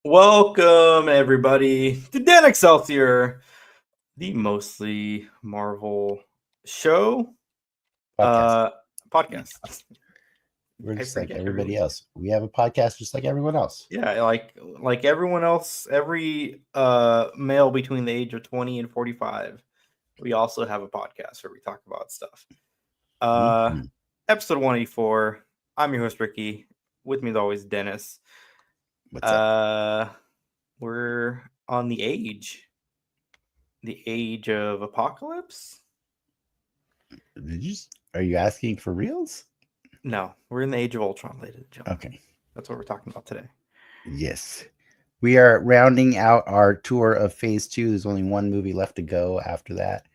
Welcome, everybody, to Dan Excelsior, the mostly Marvel show podcast. We're just like everybody else. We have a podcast just like everyone else. Yeah, like everyone else, every male between the age of 20 and 45. We also have a podcast where we talk about stuff. Episode 184. I'm your host, Ricky. With me as always, Dennis. What's up? We're on the age of apocalypse. Are you asking for reals? No, we're in the age of Ultron, ladies and gentlemen. Okay, that's what we're talking about today. Yes, we are rounding out our tour of Phase 2. There's only one movie left to go after that.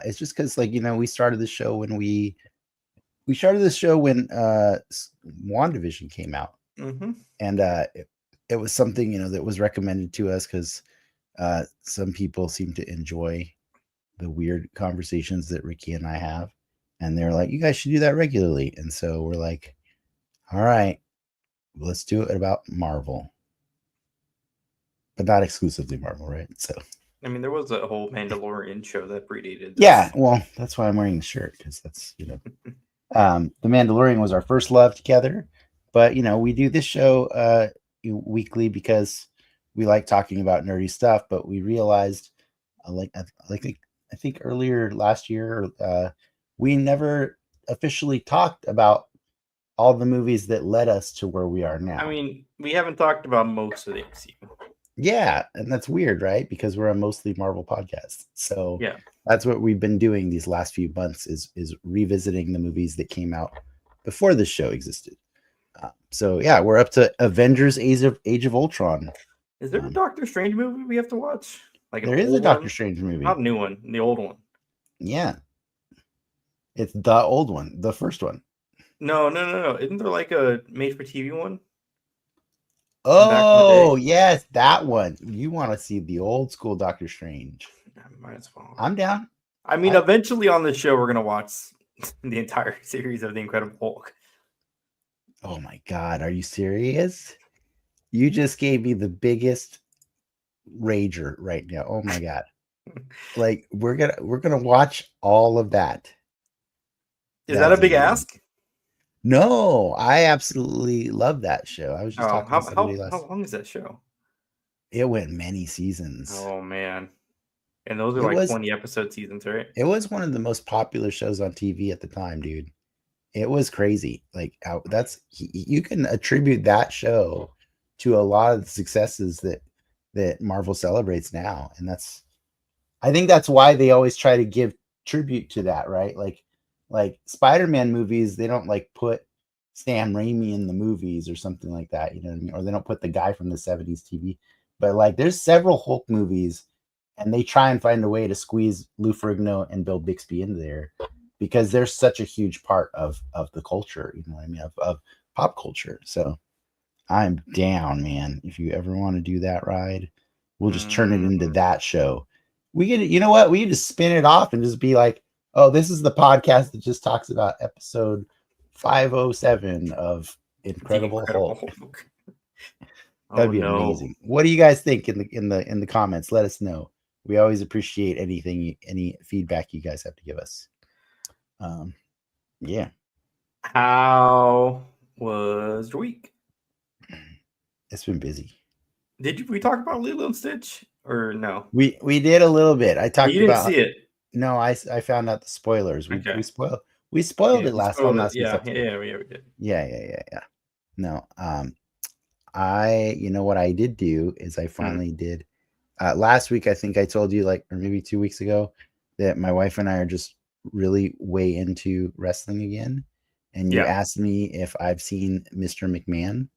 It's just because, we started the show when WandaVision came out, and it was something that was recommended to us because some people seem to enjoy the weird conversations that Ricky and I have, and they're like, you guys should do that regularly. And so we're like, all right, let's do it about Marvel, but not exclusively Marvel, right? So I mean, there was a whole Mandalorian show that predated this. Yeah, well, that's why I'm wearing the shirt, because that's the Mandalorian was our first love together, but we do this show weekly because we like talking about nerdy stuff. But we realized, I think earlier last year, we never officially talked about all the movies that led us to where we are now. I mean, we haven't talked about most of the MCU. Yeah, and that's weird, right? Because we're a mostly Marvel podcast. So yeah, that's what we've been doing these last few months is revisiting the movies that came out before this show existed. So yeah, we're up to Avengers: Age of Ultron. Is there a Doctor Strange movie we have to watch? There is a Doctor Strange movie. Not a new one, the old one. Yeah. It's the old one, the first one. No. Isn't there like a made-for-TV one? Oh, yes, that one. You want to see the old school Doctor Strange. Might as well. I'm down. I mean, eventually on this show, we're going to watch the entire series of The Incredible Hulk. Oh my God, are you serious? You just gave me the biggest rager right now. Oh my God. Like we're gonna watch all of that. Is that a big ask? No, I absolutely love that show. I was just talking to somebody how long is that show? It went many seasons. Oh man. And those are like 20 episode seasons, right? It was one of the most popular shows on TV at the time, dude. It was crazy. Like you can attribute that show to a lot of the successes that Marvel celebrates now. And I think that's why they always try to give tribute to that, right? Like Spider-Man movies, they don't like put Sam Raimi in the movies or something like that, you know what I mean? Or they don't put the guy from the 70s TV. But like there's several Hulk movies and they try and find a way to squeeze Lou Ferrigno and Bill Bixby into there because they're such a huge part of the culture, you know what I mean, of pop culture. So I'm down, man. If you ever want to do that ride, we'll just turn it into that show. We get, you know what? We can just spin it off and just be like, oh, this is the podcast that just talks about episode 507 of Incredible Hulk. That'd be amazing. What do you guys think in the comments? Let us know. We always appreciate any feedback you guys have to give us. Yeah. How was your week? It's been busy. Did we talk about Lilo and Stitch or no? We did a little bit. I talked about. You didn't see it. No, I found out the spoilers. We spoiled it last time. Yeah, we did. Yeah. No, what I did do is I finally did. Last week, I think I told you, or maybe 2 weeks ago, that my wife and I are just really way into wrestling again. And you asked me if I've seen Mr. McMahon.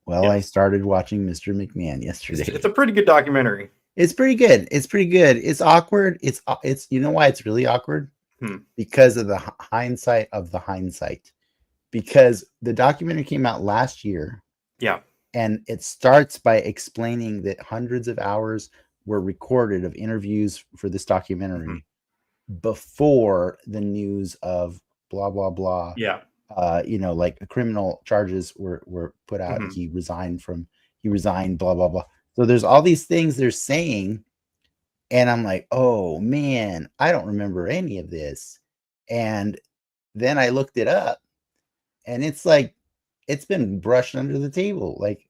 Well, I started watching Mr. McMahon yesterday. It's a pretty good documentary. It's pretty good. It's awkward. It's you know why it's really awkward? Because of the hindsight of the hindsight. because the documentary came out last year. Yeah. And it starts by explaining that hundreds of hours were recorded of interviews for this documentary before the news of blah blah blah. Yeah. Like criminal charges were put out. He resigned, blah blah blah. So there's all these things they're saying, and I'm like, oh man, I don't remember any of this. And then I looked it up, and it's like it's been brushed under the table. Like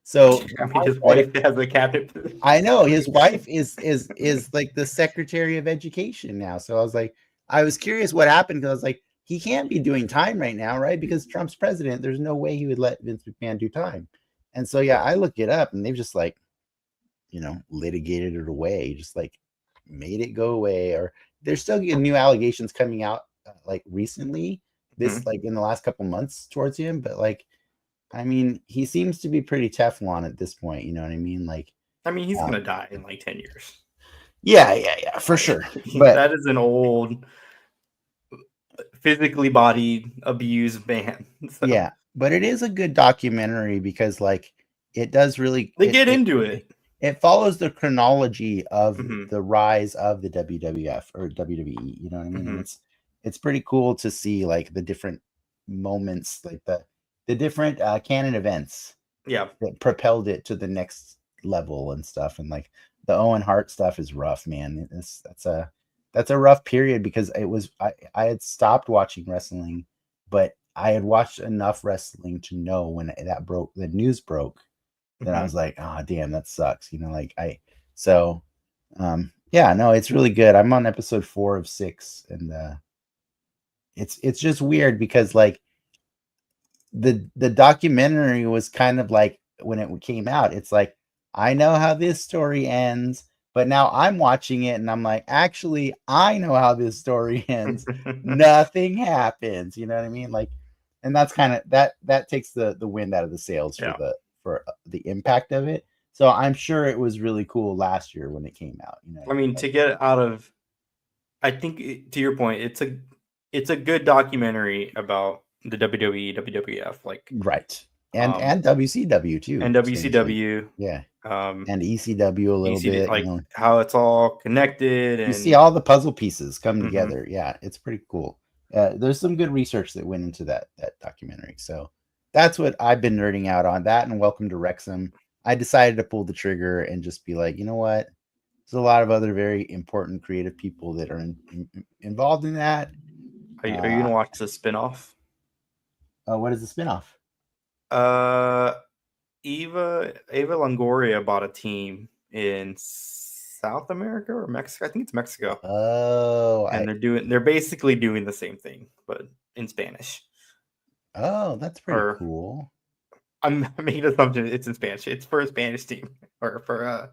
so I mean, his wife has a cabinet position. I know his wife is like the Secretary of Education now. So I was curious what happened, because I was like, he can't be doing time right now, right? Because Trump's president. There's no way he would let Vince McMahon do time. And so yeah, I looked it up, and they've just like, litigated it away, just like made it go away. Or there's still new allegations coming out like recently, like in the last couple months towards him, but like, I mean, he seems to be pretty Teflon at this point. You know what I mean? Like, I mean, he's gonna die in like 10 years. Yeah, for sure. But that is an old, physically bodied, abused man. So. Yeah, but it is a good documentary because, like, it does really. They get into it. It follows the chronology of the rise of the WWF or WWE. You know what I mean? And it's pretty cool to see like the different moments, like the different canon events. Yeah, that propelled it to the next level and stuff. And like the Owen Hart stuff is rough, man. That's a rough period, because it was I had stopped watching wrestling, but I had watched enough wrestling to know when the news broke, then I was like, oh damn, that sucks. Yeah, no, it's really good. I'm on episode 4 of 6, and it's just weird because like the documentary was kind of like, when it came out, it's like, I know how this story ends, but now I'm watching it and I'm like, actually, I know how this story ends. Nothing happens. You know what I mean? Like, and that's kind of that takes the wind out of the sails for the impact of it. So I'm sure it was really cool last year when it came out. I mean, to get out of, I think to your point, it's a good documentary about the WWE, WWF, like right, and WCW too, and WCW, yeah, and ECW a little bit, like how it's all connected, and you see all the puzzle pieces come together. Yeah, it's pretty cool. There's some good research that went into that documentary, so that's what I've been nerding out on. That and Welcome to Wrexham. I decided to pull the trigger and just be like, you know what? There's a lot of other very important creative people that are involved in that. Are you gonna watch the spinoff? What is the spinoff? Eva Longoria bought a team in South America or Mexico. I think it's Mexico. Oh, and they're basically doing the same thing, but in Spanish. Oh, that's pretty cool. I'm making an assumption it's in Spanish. It's for a Spanish team or for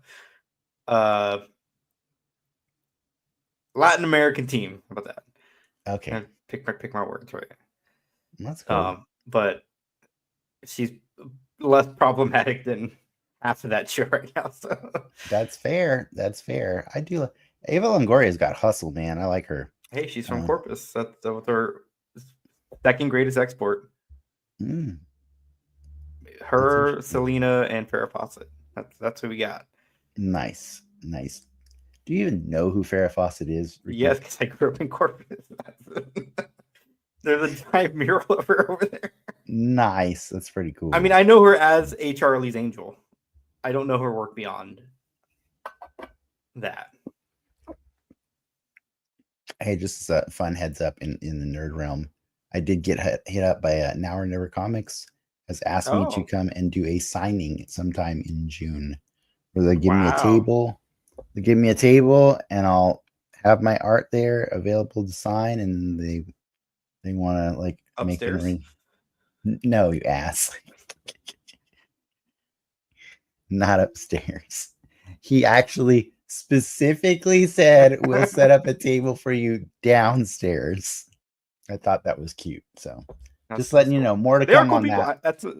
a Latin American team. How about that? Okay. Pick my words right. That's cool. But she's less problematic than half of that show right now. So that's fair. I do. Eva Longoria's got hustle, man. I like her. Hey, she's from Corpus. That's her second greatest export. Her, Selena, and Farrah Fawcett. That's who we got. Nice. Do you even know who Farrah Fawcett is? Yes, because I grew up in Corpus. There's a giant mural of her over there. Nice. That's pretty cool. I mean, I know her as a Charlie's Angel. I don't know her work beyond that. Hey, just a fun heads up in the nerd realm. I did get hit up by Now or Never Comics, has asked me to come and do a signing sometime in June, where they give me a table. They give me a table, and I'll have my art there available to sign, and they want to like upstairs? Make an No, you ass. Not upstairs. He actually specifically said, we'll set up a table for you downstairs. I thought that was cute. So just letting you know, more to come on that. That's a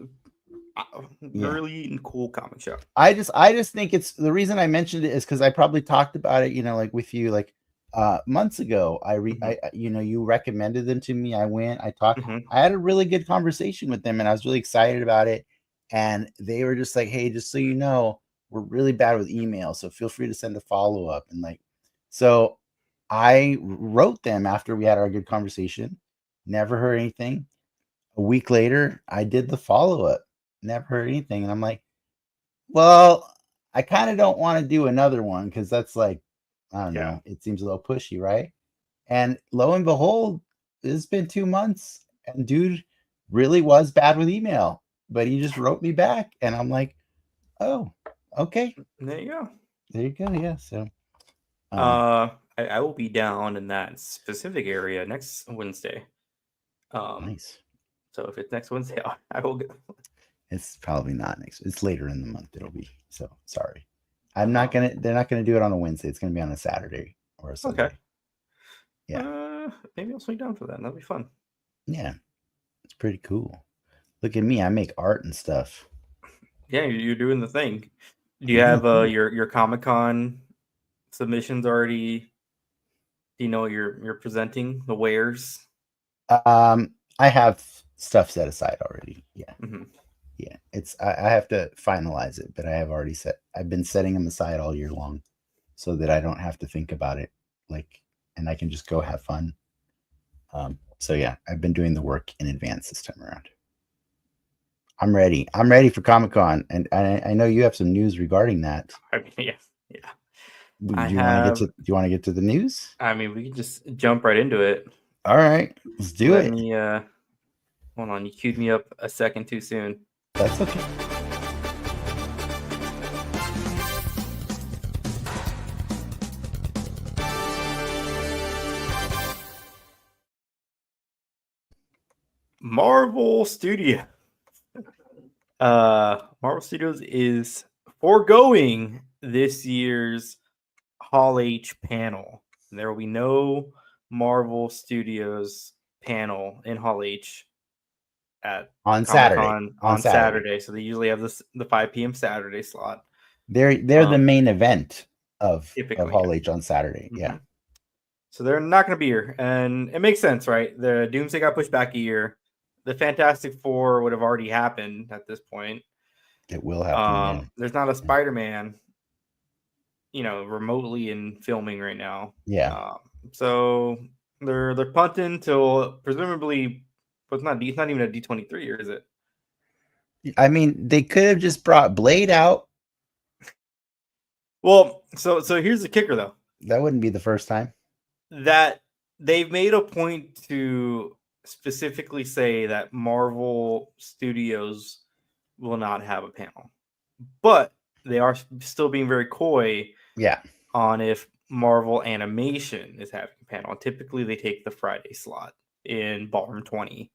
really cool comic show. I just think it's, the reason I mentioned it is because I probably talked about it, like with you, like months ago. Mhm. You recommended them to me. I went, I talked, Mhm. I had a really good conversation with them, and I was really excited about it. And they were just like, "Hey, just so you know, we're really bad with email, so feel free to send a follow up." And like, so I wrote them after we had our good conversation. Never heard anything. A week later, I did the follow up. Never heard anything, and I'm like, well, I kind of don't want to do another one because that's like, I don't Yeah. know, it seems a little pushy, right? And lo and behold, it's been 2 months, and dude really was bad with email, but he just wrote me back, and I'm like, oh, okay, There you go. there you go, yeah. So, um, I will be down in that specific area next Wednesday. Um, nice. so if it's next Wednesday, I will go. It's probably not next. It's later in the month. It'll be. So sorry. I'm not Um, gonna. They're not gonna do it on a Wednesday. It's gonna be on a Saturday or a okay. Sunday. Yeah, Maybe I'll swing down for that. That'll be fun. yeah. It's pretty cool. Look at me. I make art and stuff. Yeah, you're doing the thing. Do you have your Comic Con submissions already? Do you know what you're presenting? The wares? I have stuff set aside already. Yeah, Hmm. yeah. I have to finalize it, but I have already set. I've been setting them aside all year long, so that I don't have to think about it. Like, and I can just go have fun. So yeah, I've been doing the work in advance this time around. I'm ready. I'm ready for Comic Con, and I know you have some news regarding that. I mean, yeah, yeah. Do I you want to get have. to? Do you want to get to the news? I mean, we can just jump right into it. All right, let's do Let it. me. Hold on. You queued me up a second too soon. That's okay. Marvel Studio. Marvel Studios is foregoing this year's Hall H panel. There will be no Marvel Studios panel in Hall H at On Comic Saturday. Con On on Saturday. Saturday. So they usually have the 5 p.m. Saturday slot. They're the main event of Typically, yeah. Hall H on Saturday. Yeah. Hmm. So they're not going to be here, and it makes sense, right? The Doomsday got pushed back a year. The Fantastic Four would have already happened at this point. It will happen. Yeah. There's not a Spider-Man, remotely in filming right now. Yeah. Um, so they're punting till presumably, but it's not even a D23, or is it? I mean, they could have just brought Blade out. Well, so here's the kicker though, That wouldn't be the first time. that they've made a point to specifically say that Marvel Studios will not have a panel, but they are still being very coy Yeah. on if Marvel Animation is having a panel. Typically, they take the Friday slot in Ballroom 20.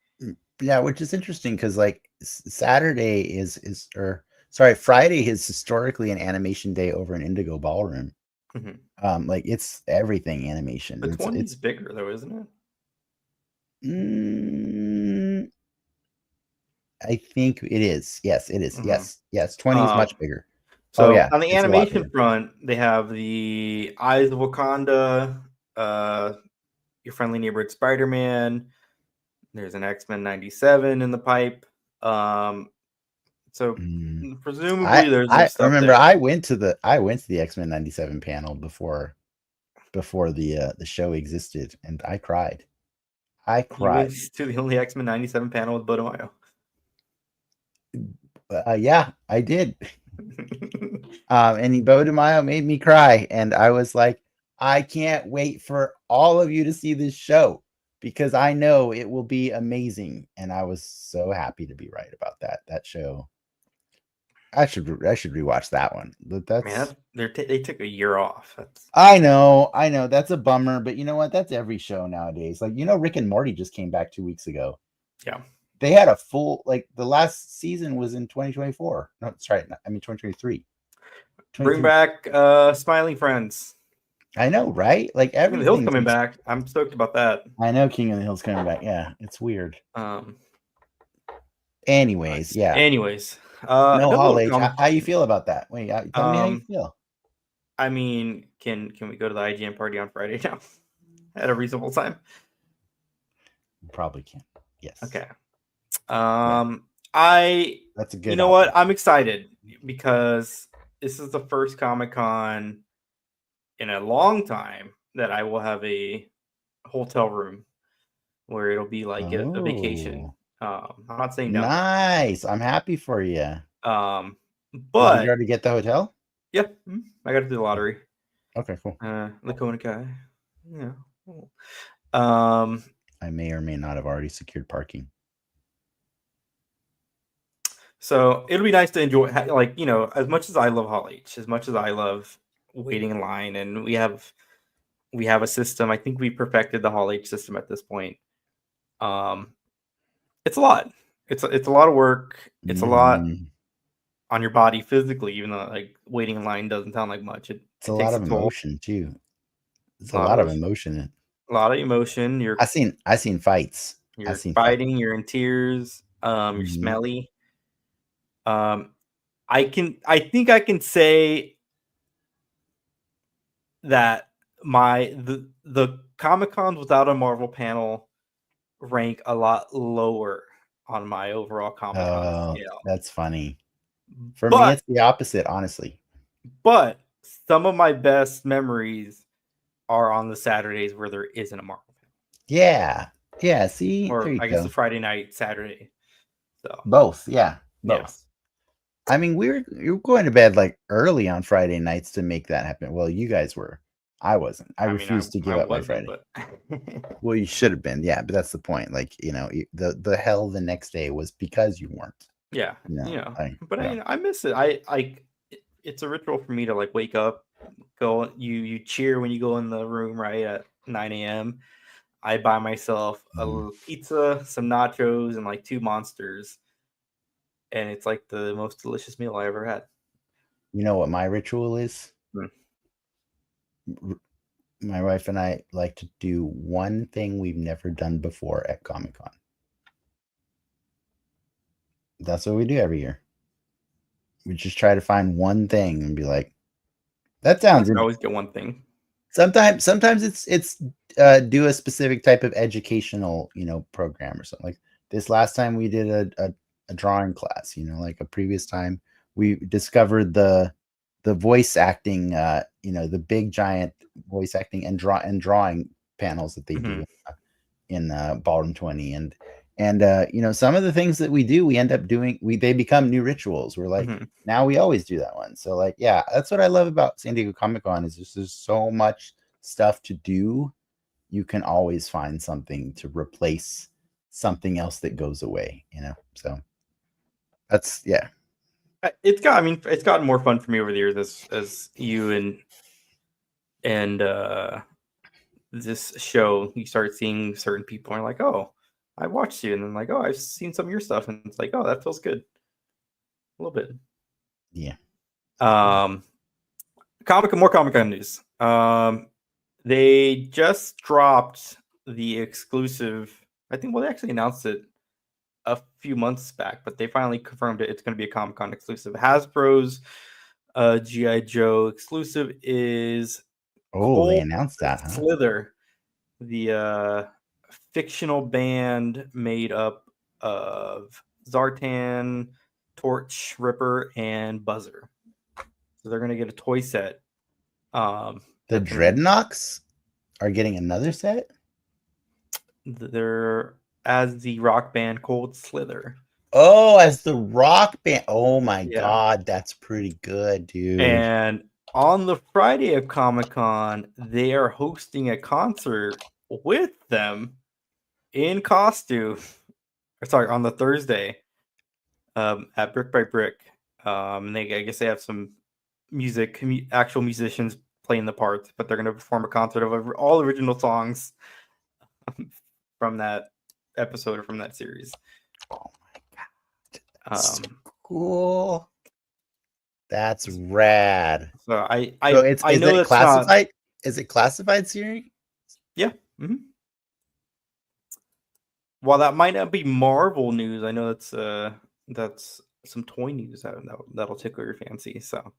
Yeah, which is interesting because like Saturday is or sorry, Friday is historically an animation day over an Indigo Ballroom. Mm-hmm. Like it's everything animation. The 20 is It's bigger though, isn't it? mm, I think it is. Yes, it is. Mm-hmm. Yes, yes. 20 is much bigger. Oh So yeah, on the it's a lot animation bigger. front, they have the Eyes of Wakanda, uh, Your Friendly Neighborhood Spider-Man. There's an X-Men 97 in the pipe. So Mm. presumably there's I stuff remember there. I went to the X-Men 97 panel before the show existed, and I cried. I You went cried. to the only X-Men 97 panel with Bodomayo. Yeah, I did. And Bo DeMaio made me cry, and I was like, I can't wait for all of you to see this show because I know it will be amazing. And I was so happy to be right about that show. I should rewatch that one. Man, they took a year off. That's I know that's a bummer, but you know what? That's every show nowadays. Like Rick and Morty just came back 2 weeks ago. yeah. They had a full the last season was in 2024. No, that's right. I mean 2023. Bring 23. back Smiling Friends. I know, right? Like King of the Hill's everything's coming back. I'm stoked about that. I know King of the Hill's coming back. Yeah, it's weird. Um, Anyways, yeah. anyways, No no, Hall H. How you feel about that? Wait, tell me how you um, feel. I mean, can we go to the IGN party on Friday now at a reasonable time? Probably can. Yes. Okay. Yeah, I that's a you good know what? option. I'm excited because this is the first Comic-Con in a long time that I will have a hotel room where it'll be like a vacation. Oh, I'm not saying no. nice. I'm happy for you. Um, Did you but already get the hotel? yeah, I got to do the lottery. Okay, cool. Lacona Kai. Yeah. Um, I may or may not have already secured parking. so it'll be nice to enjoy, like, as much as I love Hall H, as much as I love waiting in line, and we have a system. I think we perfected the Hall H system at this point. Um, it's a lot. It's a lot of work. It's a lot Mhm. on your body physically, even though like waiting in line doesn't sound like much. It It's a it lot takes a of toll. emotion too. It's A a lot lot of of emotion. a lot of emotion. You're I seen fights. I you're seen fights. fighting. You're in tears. You're Mhm. smelly. Um, I think I can say that the Comic Cons without a Marvel panel rank a lot lower on my overall Comic Con Oh, scale. that's funny. For me, But it's the opposite, honestly. but some of my best memories are on the Saturdays where there isn't a Marvel panel. Yeah. Yeah. See, there Or you I guess the go. Friday night, Saturday. So Both. Yeah. yeah. Both. I mean, you were going to bed like early on Friday nights to make that happen. Well, you guys were. I wasn't. I I mean I refused to I give up my wasn't, Friday. but Well, you should have been. Yeah, but that's the point. Like, the hell the next day was because you weren't. yeah, but Yeah. I miss it. It's a ritual for me to like wake up, go you cheer when you go in the room right at 9 a.m. I buy myself a Mhm. little pizza, some nachos, and like two monsters, and it's like the most delicious meal I ever had. You know what my ritual is? Mm. R- My wife and I like to do one thing we've never done before at Comic Con. That's what we do every year. We just try to find one thing and be like, that I sounds can always get one thing. sometimes it's do a specific type of educational program or something. Like this last time we did a drawing class, like a previous time we discovered the voice acting, the big giant voice acting and drawing panels that they Hmm. do in Ballroom 20. And some of the things that we do we end up doing, they become new rituals. We're like, Hmm. now we always do that one. So like, yeah, that's what I love about San Diego Comic-Con is there's so much stuff to do. You can always find something to replace something else that goes away. So that's, yeah. It's gotten more fun for me over the years as you and this show, you start seeing certain people and are like, oh, I watched you, and then like, oh, I've seen some of your stuff, and it's like, oh, that feels good a little bit. Yeah. Um, more Comic Con news. They just dropped the exclusive. I think, well, they actually announced it a few months back, but they finally confirmed it. It's going to be a Comic Con exclusive. Hasbro's GI Joe exclusive is Oh, they Cole announced that, huh? Slither, the fictional band made up of Zartan, Torch, Ripper, and Buzzer. So they're gonna get a toy set. The That's gonna Dreadnoks are getting another set. they're as the rock band Cold Slither. Oh, as the rock band. Oh my Yeah. god, that's pretty good, dude. And on the Friday of Comic Con, they are hosting a concert with them in costume. Sorry, on the Thursday, at Brick by Brick. And I guess they have some actual musicians playing the parts, but they're going to perform a concert of all original songs from that episode or from that series. Oh my god, that's so Um, cool. That's rad. so So I is know it that's not. classified? Is it classified series? Yeah. Hmm. While that might not be Marvel news, I know that's some toy news that'll tickle your fancy. So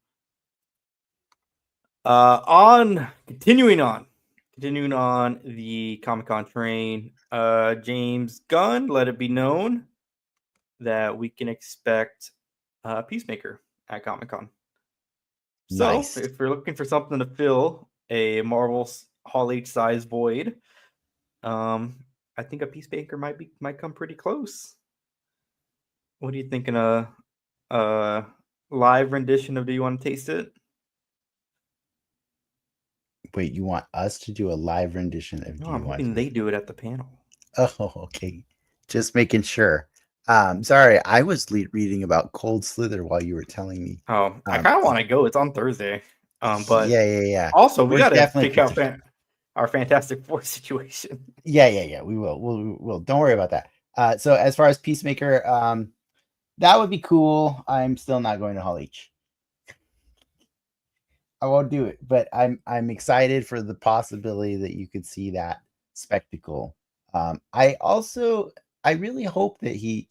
Continuing on the Comic-Con train, James Gunn let it be known that we can expect Peacemaker at Comic-Con. So, Nice. if you're looking for something to fill a Marvel Hall H size void, I think a Peacemaker might come pretty close. What are you thinking? A live rendition of Do You Want to Taste It? Wait, you want us to do a live rendition of No, Do You I'm Want hoping to? they do it at the panel. Oh, okay. Just making sure. Sorry, I was reading about Cold Slither while you were telling me. Oh, I kind of want to go. It's on Thursday. But yeah. also we We're got to definitely pick out our Fantastic Four situation. Yeah. We will. We'll. Don't worry about that. So as far as Peacemaker, that would be cool. I'm still not going to Hall H. I won't do it, but I'm excited for the possibility that you could see that spectacle. I really hope that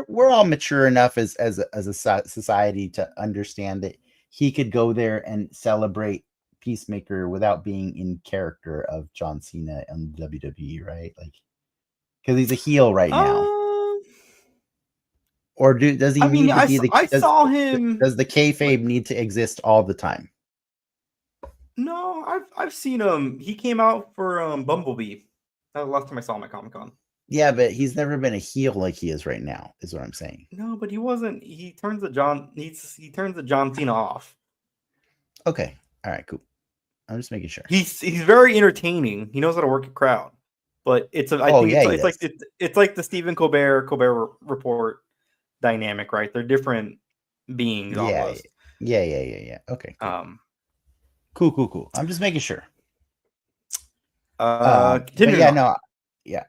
we're all mature enough as a society to understand that he could go there and celebrate Peacemaker without being in character of John Cena and WWE, right? Like, because he's a heel right now. Or does he need to be I saw him. Does the kayfabe need to exist all the time? No, I've seen him. He came out for Bumblebee. That was the last time I saw him at Comic-Con. Yeah, but he's never been a heel like he is right now, is what I'm saying. No, but he wasn't. He turns the John Cena off. Okay. All right, cool. I'm just making sure. He's very entertaining. He knows how to work a crowd. But it's like the Stephen Colbert Report dynamic, right? They're different beings almost. Yeah. Okay. Cool. Cool. I'm just making sure. But yeah, no, yeah.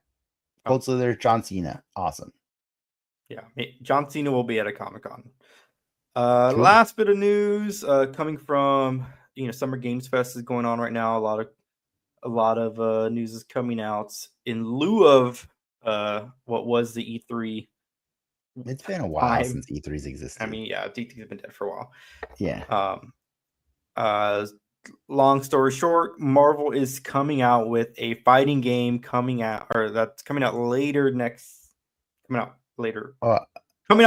Cold Slither, John Cena, awesome. Yeah, John Cena will be at a Comic-Con. Last bit of news coming from Summer Games Fest is going on right now. A lot of news is coming out in lieu of what was the E3. It's been a while since E3's existed. I mean, yeah, E3's been dead for a while. Yeah. Long story short, Marvel is coming out with a fighting game coming out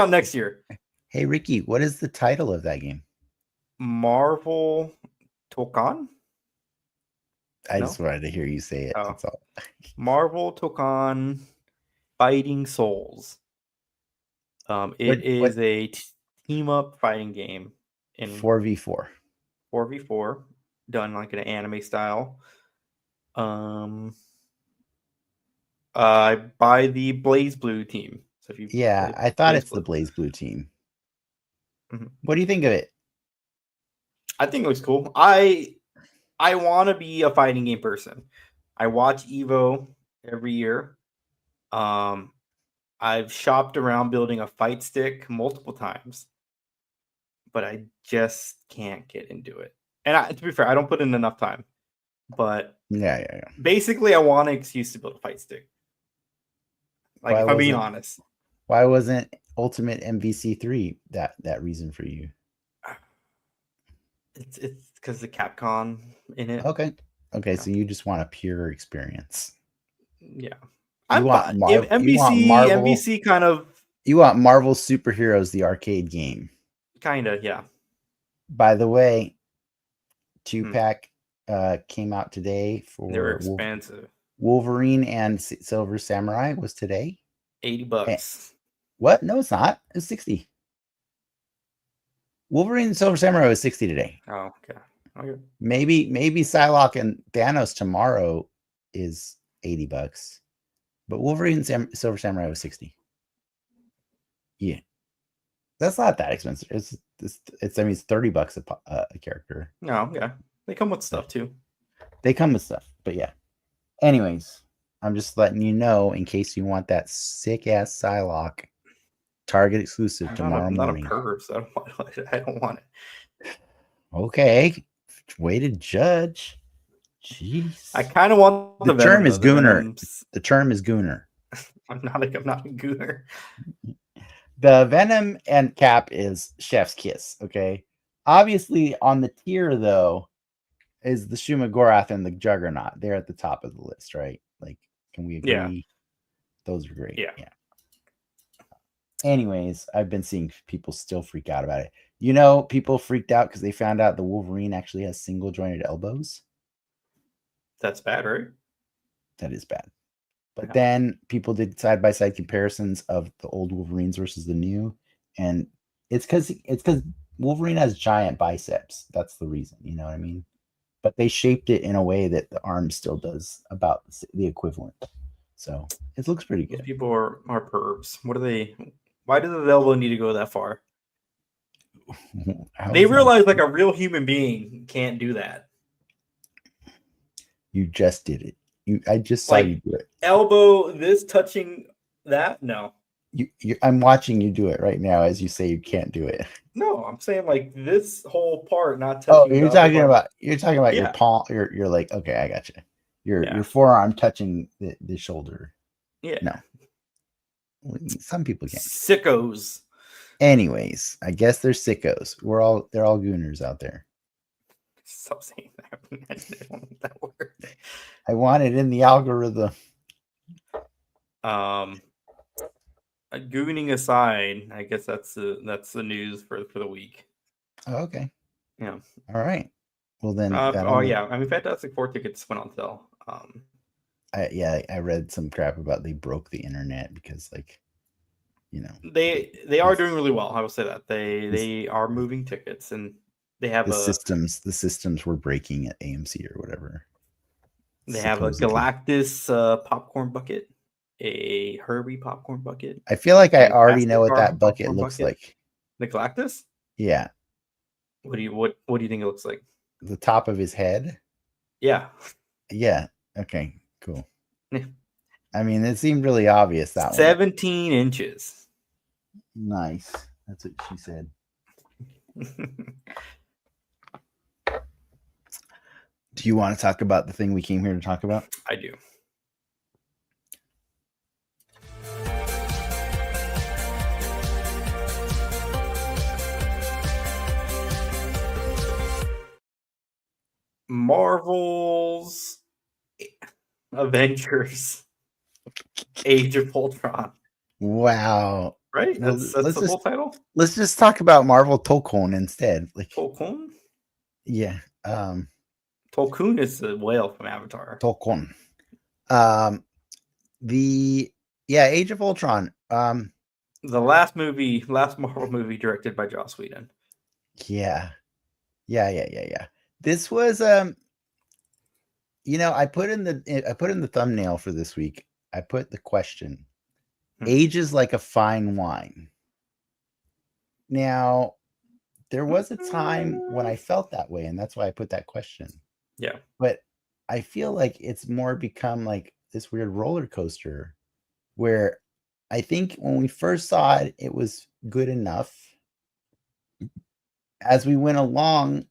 next year. Hey Ricky, what is the title of that game? Marvel Tokon? I just wanted to hear you say it. That's all. Marvel Tokon Fighting Souls. It is a team up fighting game in 4v4. 4v4, done like an anime style. By the Blaze Blue team. So if you I thought it's the Blaze Blue team. Mm-hmm. What do you think of it? I think it was cool. I want to be a fighting game person. I watch Evo every year. I've shopped around building a fight stick multiple times, but I just can't get into it. And to be fair, I don't put in enough time. But yeah. Basically, I want an excuse to build a fight stick. Like, if I'm being honest. Why wasn't Ultimate MVC3 that reason for you? It's because the Capcom in it. Okay, yeah. So you just want a pure experience. Yeah. MVC kind of. You want Marvel Superheroes, the arcade game. Kind of, yeah. By the way, 2-pack came out today for. They're expensive. Wolverine and Silver Samurai was today. $80. What? No, it's not. It's 60. Wolverine and Silver Samurai was 60 today. Oh, okay. Maybe Psylocke and Thanos tomorrow is $80, but Wolverine and Silver Samurai was 60. Yeah, that's not that expensive. It's $30 a character. No, yeah, they come with stuff too. They come with stuff, but yeah. Anyways, I'm just letting you know in case you want that sick ass Psylocke Target exclusive tomorrow morning. I'm not a perv, so I don't want it. Okay, way to judge. Jeez, I kind of want the term is gooner. The term is gooner. I'm not a gooner. The Venom and Cap is chef's kiss. Okay, Obviously, on the tier though, is the Shumagorath and the Juggernaut. They're at the top of the list, right? Like, can we agree? Yeah. Those are great. Yeah. Yeah. Anyways, I've been seeing people still freak out about it. You know, people freaked out because they found out the Wolverine actually has single jointed elbows. That's bad, right? That is bad. But Yeah. then people did side by side comparisons of the old Wolverines versus the new, and it's because Wolverine has giant biceps. That's the reason. You know what I mean? But they shaped it in a way that the arm still does about the equivalent. So it looks pretty Those good. people are pervs. What are they? Why does the elbow need to go that far? How They is that? realize like a real human being can't do that. You just did it. I just saw Like, you do it. Elbow, this touching that? No. I'm watching you do it right now as you say you can't do it. No, I'm saying like this whole part not Oh, touching the you're upper talking part. about your Yeah. palm. You're like, okay, I got you. Your Yeah. forearm touching the shoulder. Yeah. No. Some people can't. Sickos. Anyways, I guess they're sickos. They're all gooners out there. Stop saying that. I don't want that word. I want it in the algorithm. Gooning aside, I guess that's the news for the week. Oh, okay. Yeah. All right. Well then. Yeah. I mean, Fantastic Four tickets went on sale. I read some crap about they broke the internet because, like, you know, they are doing really well. I will say that they are moving tickets, and they have the systems were breaking at AMC or whatever. They have a Galactus popcorn bucket, a Herbie popcorn bucket. I feel like I already know what that bucket looks like. The Galactus? Yeah. What do you think it looks like? The top of his head? Yeah. Yeah. Okay. Cool. Yeah. I mean, it seemed really obvious that 17 inches. Nice. That's what she said. Do you want to talk about the thing we came here to talk about? I do. Marvel's Avengers Age of Ultron. Wow. Right? That's the full title? Let's just talk about Marvel Tolkien instead. Like Tolkien? Yeah. Tolkien is the whale from Avatar. Tolkien. Age of Ultron. The last Marvel movie directed by Joss Whedon. Yeah. This was I put in the thumbnail for this week. I put the question. Age is like a fine wine. Now, there was a time when I felt that way, and that's why I put that question. Yeah. But I feel like it's more become like this weird roller coaster where I think when we first saw it, it was good enough. As we went along,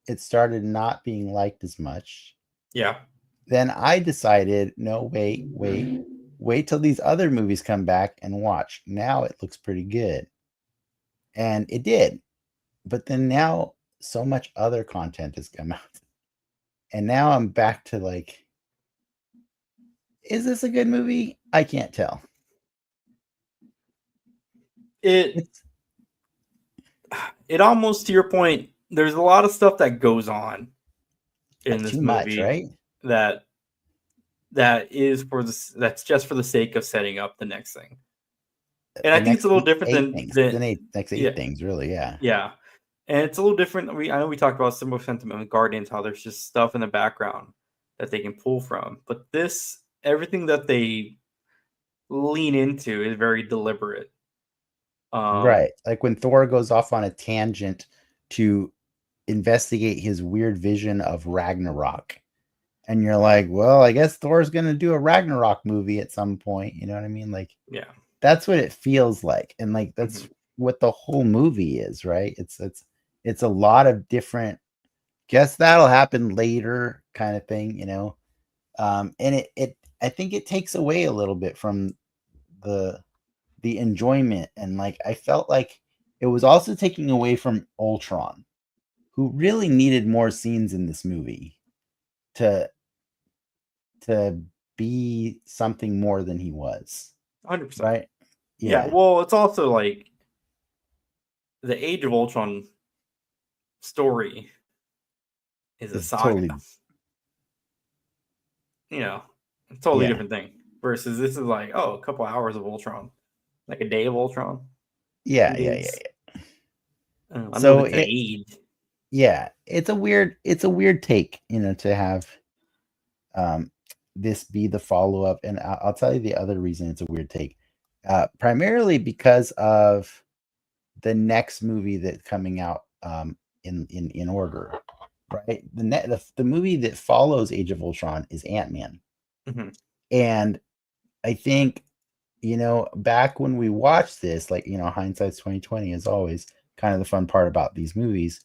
it started not being liked as much. Yeah. Then I decided, no, wait till these other movies come back and watch. Now it looks pretty good. And it did. But then now so much other content has come out. And now I'm back to like, is this a good movie? I can't tell. It almost, to your point, there's a lot of stuff that goes on in this movie, much, right? That is that's just for the sake of setting up the next thing. And I think it's a little different than the next eight things, really. Yeah. Yeah. And it's a little different. I know we talked about similar sentiment with Guardians, how there's just stuff in the background that they can pull from. But everything that they lean into is very deliberate. Right. Like when Thor goes off on a tangent to investigate his weird vision of Ragnarok. And you're like, well, I guess Thor's going to do a Ragnarok movie at some point. You know what I mean? Like, yeah, that's what it feels like. And like, that's what the whole movie is, right? It's a lot of different, guess that'll happen later kind of thing, and I think it takes away a little bit from the enjoyment. And like, I felt like it was also taking away from Ultron. who really needed more scenes in this movie to be something more than he was. 100%. Right? Yeah. Well, it's also like the Age of Ultron story is a It's saga. totally Totally yeah. different thing. Versus this is like, a couple hours of Ultron, like a day of Ultron. Yeah. I So it's an age. Yeah, it's a weird take, to have this be the follow-up. And I'll tell you the other reason it's a weird take. Primarily because of the next movie that's coming out in order, right? The movie that follows Age of Ultron is Ant-Man. Mm-hmm. And I think, back when we watched this, like, hindsight's 2020 as always, kind of the fun part about these movies.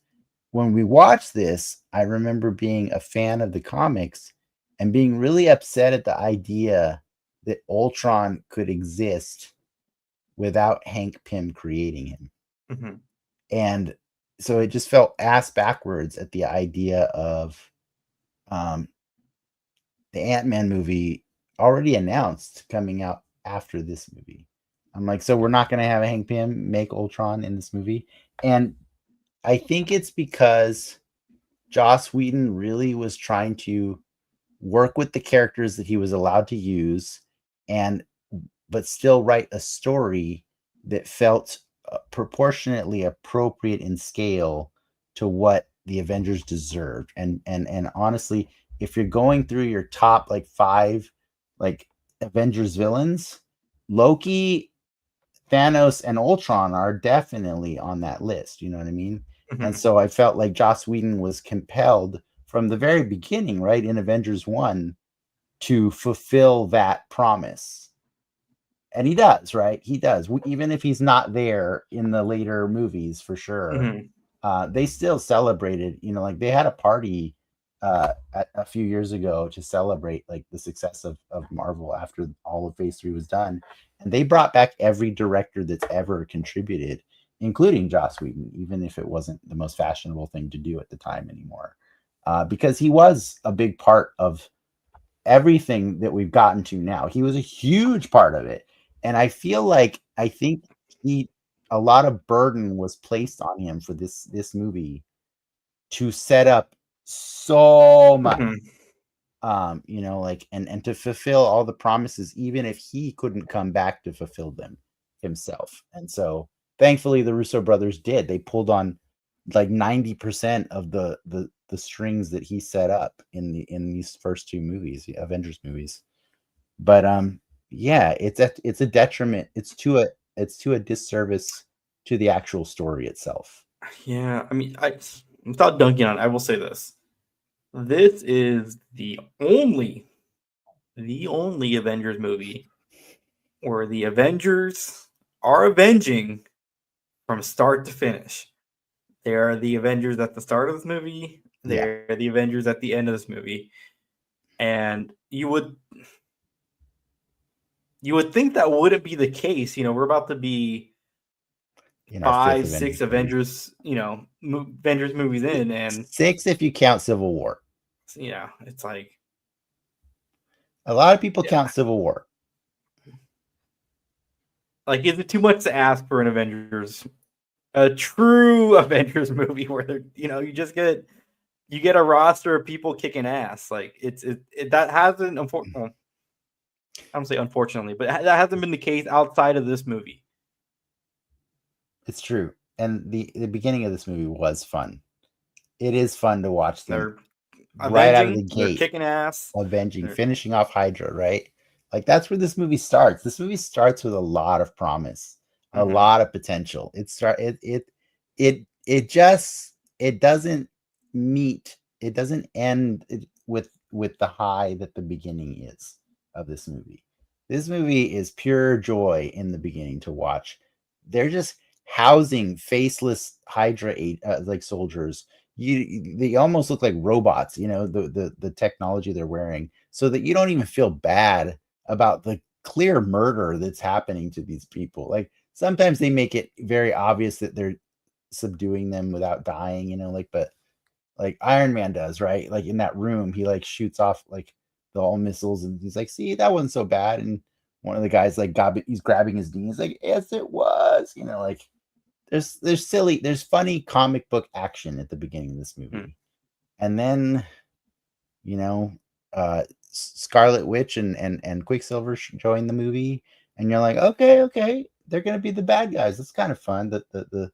When we watched this, I remember being a fan of the comics and being really upset at the idea that Ultron could exist without Hank Pym creating him. Mm-hmm. And so it just felt ass backwards at the idea of the Ant-Man movie already announced coming out after this movie. I'm like, so we're not going to have a Hank Pym make Ultron in this movie? And I think it's because Joss Whedon really was trying to work with the characters that he was allowed to use, but still write a story that felt proportionately appropriate in scale to what the Avengers deserved. And honestly, if you're going through your top like 5 like Avengers villains, Loki, Thanos, and Ultron are definitely on that list. You know what I mean? Mm-hmm. And so I felt like Joss Whedon was compelled from the very beginning, right, in Avengers 1, to fulfill that promise. And he does, right? He does. Even if he's not there in the later movies, for sure. Mm-hmm. They still celebrated, like they had a party a few years ago to celebrate like the success of Marvel after all of Phase 3 was done. And they brought back every director that's ever contributed, including Joss Whedon, even if it wasn't the most fashionable thing to do at the time anymore. Because he was a big part of everything that we've gotten to now. He was a huge part of it. And I think a lot of burden was placed on him for this movie to set up so much. Mm-hmm. And to fulfill all the promises, even if he couldn't come back to fulfill them himself. And so thankfully the Russo brothers did. They pulled on like 90% of the strings that he set up in these first 2 movies, the Avengers movies. But yeah, it's a detriment. It's to a disservice to the actual story itself. Yeah, I mean, without dunking on it, I will say this: this is the only Avengers movie where the Avengers are avenging from start to finish. They are the Avengers at the start of this movie. They're the Avengers at the end of this movie, and you would think that wouldn't be the case. We're about to be In our 5, fifth 6 Avengers Avengers, Avengers movies in, and 6 if you count Civil War. It's like a lot of people count Civil War. Like, is it too much to ask for a true Avengers movie where you just get a roster of people kicking ass? Like that hasn't unfortunately, I don't say unfortunately, but that hasn't been the case outside of this movie. It's true, and the beginning of this movie was fun. It is fun to watch them right out of the gate. They're kicking ass, finishing off Hydra, right? Like that's where this movie starts. This movie starts with a lot of promise, a lot of potential. It doesn't end with the high that the beginning is of this movie. This movie is pure joy in the beginning to watch. They're just housing faceless Hydra like soldiers. They almost look like robots, the technology they're wearing, so that you don't even feel bad about the clear murder that's happening to these people. Like sometimes they make it very obvious that they're subduing them without dying, but like Iron Man does, right? Like in that room, he like shoots off like the all missiles, and he's like, "See, that wasn't so bad." And one of the guys like he's grabbing his knee. He's like, "Yes, it was." Like there's funny comic book action at the beginning of this movie, and then you know, Scarlet Witch and Quicksilver join the movie, and you're like, okay, they're gonna be the bad guys. It's kind of fun. The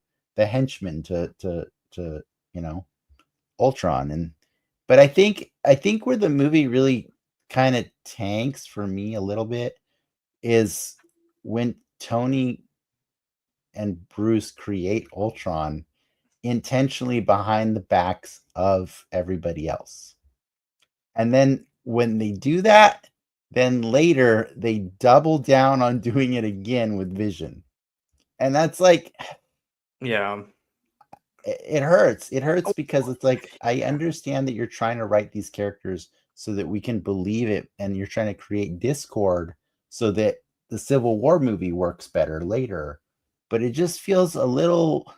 henchmen to Ultron. But I think where the movie really kind of tanks for me a little bit is when Tony and Bruce create Ultron intentionally behind the backs of everybody else. And then when they do that, then later they double down on doing it again with Vision. And that's like, Yeah. it hurts. It hurts because it's like, I understand that you're trying to write these characters so that we can believe it, and you're trying to create discord so that the Civil War movie works better later. But it just feels a little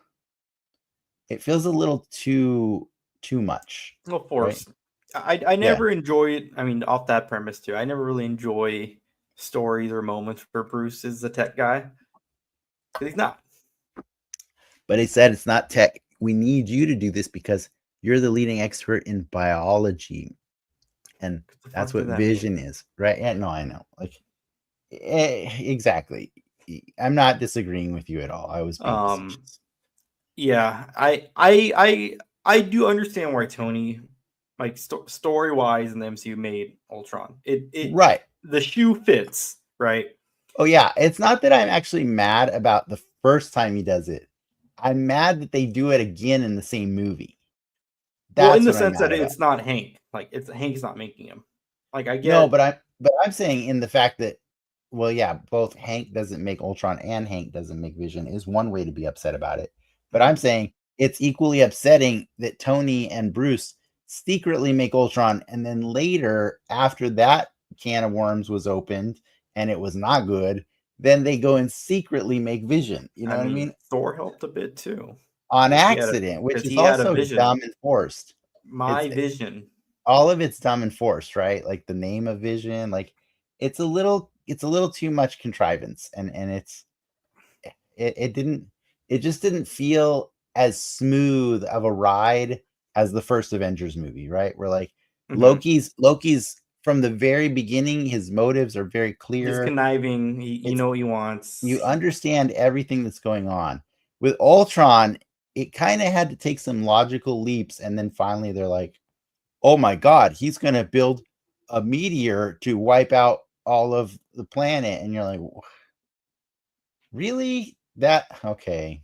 too much, Well, right? forced. I Yeah. never enjoyed. I mean, off that premise too. I never really enjoy stories or moments where Bruce is the tech guy, because he's not. But he said it's not tech. We need you to do this because you're the leading expert in biology. And The that's fuck what does that mean? vision is, right? Yeah, no, I know. Like, exactly. I'm not disagreeing with you at all. I was being facetious. Yeah, I do understand why Tony, like story wise in the MCU, made Ultron. It Right. the shoe fits, right? Oh, yeah. It's not that I'm actually mad about the first time he does it. I'm mad that they do it again in the same movie. Well, in That's the what I'm sense that mad about. it's not Hank. Like it's Hank's not making him. Like I No, get. but I'm saying in the fact that, well, yeah, both Hank doesn't make Ultron and Hank doesn't make Vision is one way to be upset about it. But I'm saying it's equally upsetting that Tony and Bruce secretly make Ultron, and then later, after that can of worms was opened and it was not good, then they go and secretly make Vision. You I know what I mean, mean? Thor helped a bit too, On because accident, which is he had a also vision. dumb and forced. It's My vision. all of it's dumb and forced, right? Like the name of Vision, like it's a little too much contrivance, and it just didn't feel as smooth of a ride as the first Avengers movie, right? Where like Mm-hmm. Loki's from the very beginning, his motives are very He's clear. conniving. You It's know what he You wants. understand everything that's going on. With Ultron, it kind of had to take some logical leaps, and then finally they're like, oh my god, he's going to build a meteor to wipe out all of the planet. And you're like, really? That okay,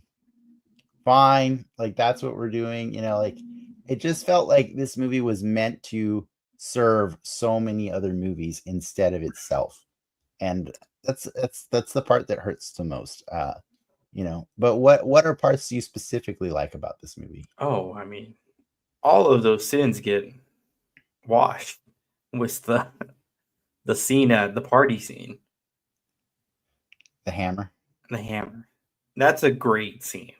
fine. Like that's what we're doing. Like it just felt like this movie was meant to serve so many other movies instead of itself. And that's the part that hurts the most. But what are parts you specifically like about this movie? Oh, I mean, all of those sins get washed with the scene at the party scene, The hammer. the hammer. That's a great scene.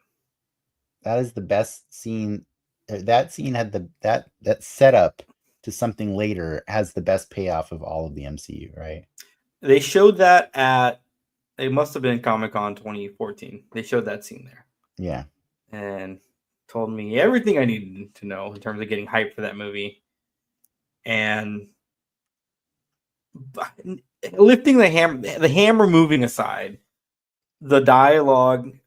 That is the best scene. That scene had that setup to something later has the best payoff of all of the MCU, right? They showed that at, it must have been Comic Con 2014. They showed that scene there Yeah. and told me everything I needed to know in terms of getting hyped for that movie. And lifting the hammer moving aside, the dialogue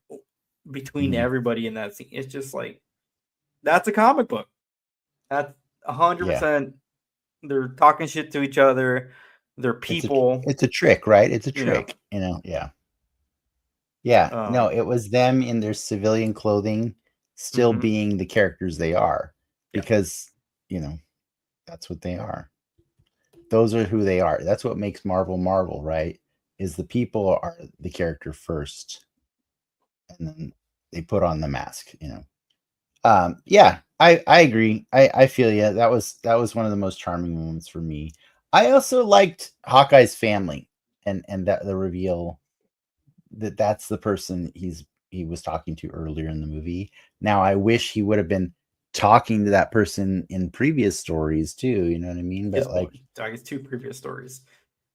between Mhm. everybody in that scene, it's just like, that's a comic book. That's Yeah. 100%. They're talking shit to each other. They're It's a people, it's a trick, right? It's a you know. trick, Yeah. Yeah. No, Um, it was them in their civilian clothing still mhm, being the characters they are yeah, because, you know, that's what they are. Those are who they are. That's what makes Marvel Marvel, right? Is the people are the character first, and then they put on the mask. Yeah, I agree. I feel you. That was one of the most charming moments for me. I also liked Hawkeye's family, and that the reveal that that's the person he was talking to earlier in the movie. Now I wish he would have been talking to that person in previous stories too, you know what I mean? But I guess 2 previous stories.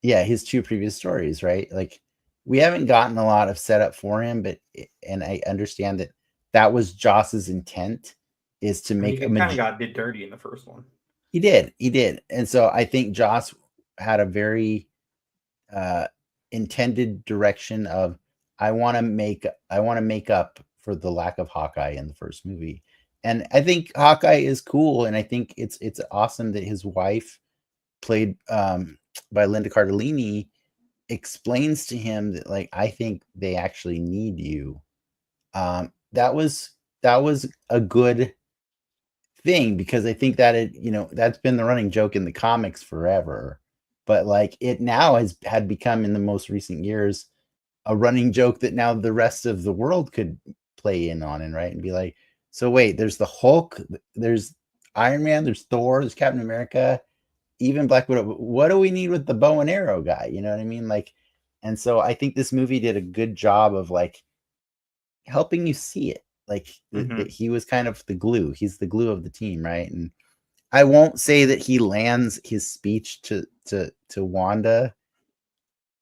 Yeah, his 2 previous stories, right? Like we haven't gotten a lot of setup for him, but and I understand that was Joss's intent, is to make he kind of got did dirty in the first one. He did. And so I think Joss had a very intended direction of I want to make up for the lack of Hawkeye in the first movie. And I think Hawkeye is cool, and I think it's awesome that his wife, played by Linda Cardellini, explains to him that, like, I think they actually need you. That was a good thing, because I think that that's been the running joke in the comics forever, but like it now had become, in the most recent years, a running joke that now the rest of the world could play in on, and right, and be like, so wait, there's the Hulk, there's Iron Man, there's Thor, there's Captain America, even Black Widow. What do we need with the bow and arrow guy? You know what I mean? Like, and so I think this movie did a good job of like helping you see it. Like that he was kind of the glue. He's the glue of the team, right? And I won't say that he lands his speech to Wanda.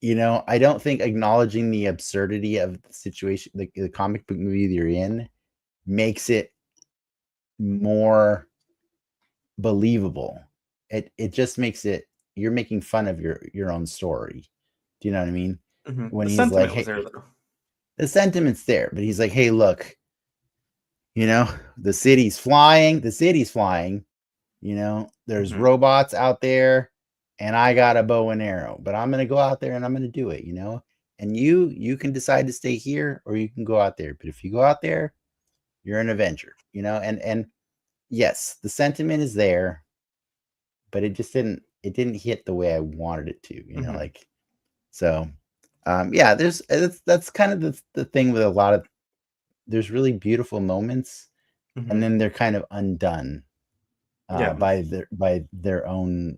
You know, I don't think acknowledging the absurdity of the situation, the comic book movie you're in, makes it more believable. It just makes it, you're making fun of your own story. Do you know what I mean? When The he's like, was hey, there, though. the sentiment's there, but he's like, hey, look, you know, the city's flying, you know, there's robots out there, and I got a bow and arrow, but I'm going to go out there and I'm going to do it, you know, and you can decide to stay here or you can go out there. But if you go out there, you're an Avenger, you know, and yes, the sentiment is there, but it didn't hit the way I wanted it to, you know, like, so, yeah, that's kind of the thing with a lot of, there's really beautiful moments, and then they're kind of undone by their own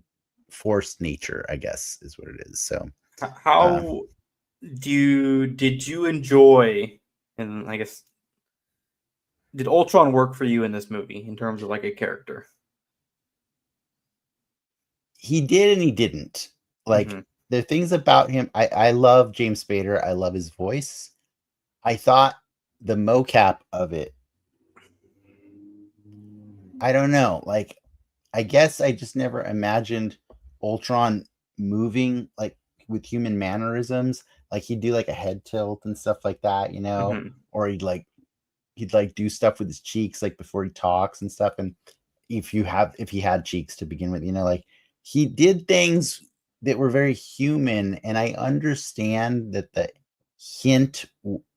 forced nature, I guess, is what it is. So how did you enjoy, and I guess, did Ultron work for you in this movie in terms of like a character? He did and he didn't. Like, there are things about him. I love James Spader. I love his voice. I thought the mocap of it, I don't know. Like, I guess I just never imagined Ultron moving like with human mannerisms. Like he'd do like a head tilt and stuff like that, you know, or he'd do stuff with his cheeks like before he talks and stuff. And if he had cheeks to begin with, you know, like he did things that were very human. And I understand that the hint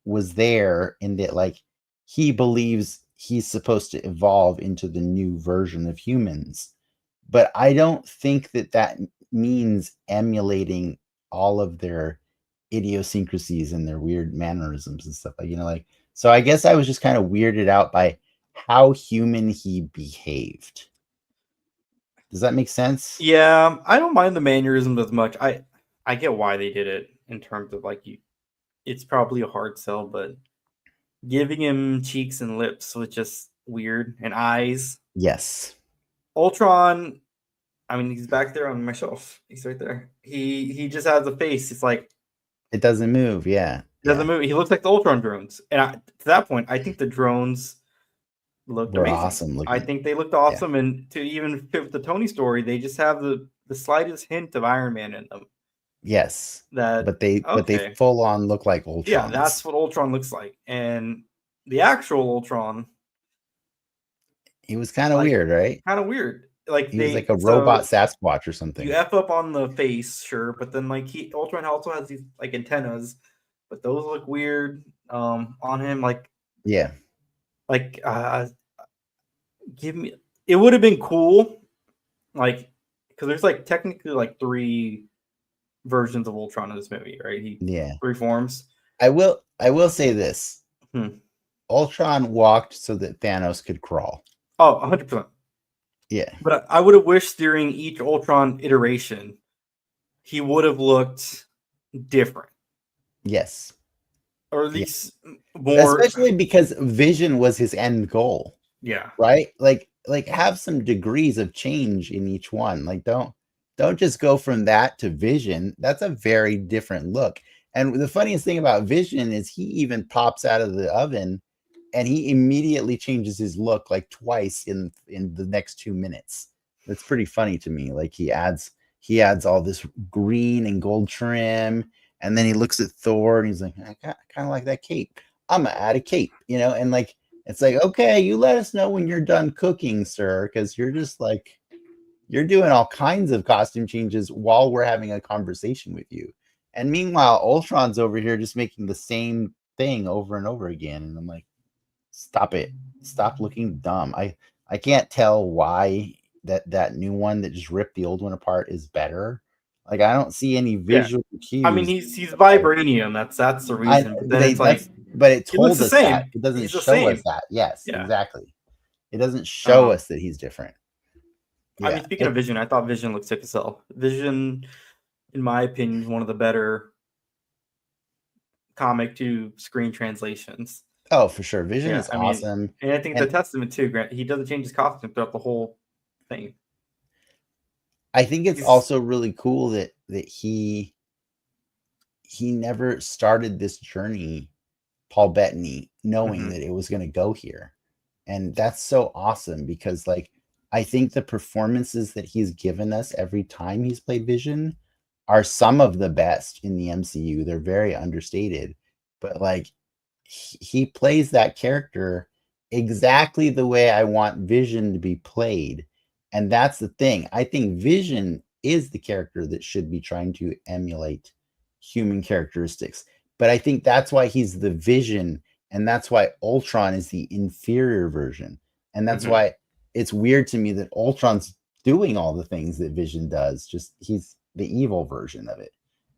was there in that, like, he believes he's supposed to evolve into the new version of humans, but I don't think that means emulating all of their idiosyncrasies and their weird mannerisms and stuff, like, you know, like, so I guess I was just kind of weirded out by how human he behaved. Does that make sense? Yeah, I don't mind the mannerisms as much. I get why they did it in terms of like it's probably a hard sell, but giving him cheeks and lips was just weird, and eyes. Yes. Ultron, I mean, he's back there on my shelf. He's right there. He just has a face. It's like it doesn't move. Yeah, it doesn't move. He looks like the Ultron drones, and to that point, I think the drones looked amazing. Awesome looking. I think they looked awesome, and to even fit with the Tony story, they just have the slightest hint of Iron Man in them. Yes, but they full on look like Ultron. Yeah, that's what Ultron looks like, and the actual Ultron, he was kind of weird, right? Kind of weird. Like he was like a robot Sasquatch or something. You F up on the face, sure, but then like Ultron also has these like antennas, but those look weird on him. Like, yeah, like it would have been cool, like, because there's like technically like 3 versions of Ultron in this movie, right? He 3 forms. I will say this: Ultron walked so that Thanos could crawl. Oh, 100%. Yeah, but I would have wished during each Ultron iteration he would have looked different. Yes, or at least more, especially because Vision was his end goal. Yeah, right. Like like have some degrees of change in each one. Like don't just go from that to Vision. That's a very different look. And the funniest thing about Vision is he even pops out of the oven and he immediately changes his look like twice in the next 2 minutes. That's pretty funny to me. Like he adds all this green and gold trim, and then he looks at Thor and he's like, I kind of like that cape. I'm gonna add a cape, and like it's like, okay, you let us know when you're done cooking, sir, because you're just like you're doing all kinds of costume changes while we're having a conversation with you. And meanwhile, Ultron's over here just making the same thing over and over again. And I'm like, stop it. Stop looking dumb. I can't tell why that new one that just ripped the old one apart is better. Like I don't see any visual cues. I mean, he's vibranium. That's the reason. But then it's like, but it he looks told the us same. that. It doesn't He's the show us same. that. Yes, Yeah. exactly. It doesn't show us that he's different. I mean, speaking of Vision, I thought Vision looked sick as hell. Vision, in my opinion, is one of the better comic to screen translations. Oh, for sure. Vision is awesome. And I think it's a testament too, Grant. He doesn't change his costume throughout the whole thing. I think it's also really cool that he never started this journey, Paul Bettany, knowing that it was going to go here. And that's so awesome because like I think the performances that he's given us every time he's played Vision are some of the best in the MCU. They're very understated, but like he plays that character exactly the way I want Vision to be played. And that's the thing. I think Vision is the character that should be trying to emulate human characteristics. But I think that's why he's the Vision, and that's why Ultron is the inferior version. And that's why it's weird to me that Ultron's doing all the things that Vision does. Just he's the evil version of it.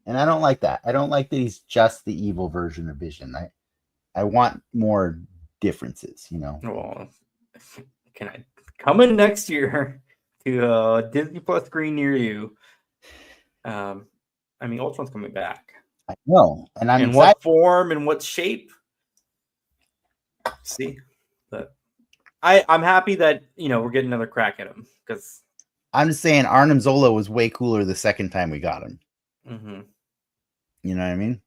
And I don't like that. I don't like that he's just the evil version of Vision. I want more differences, Well, can I come in next year to a Disney Plus screen near you? I mean, Ultron's coming back. I know, and I'm in excited. What form and what shape? See, but I'm happy that we're getting another crack at him because I'm just saying Arnim Zola was way cooler the second time we got him. You know what I mean?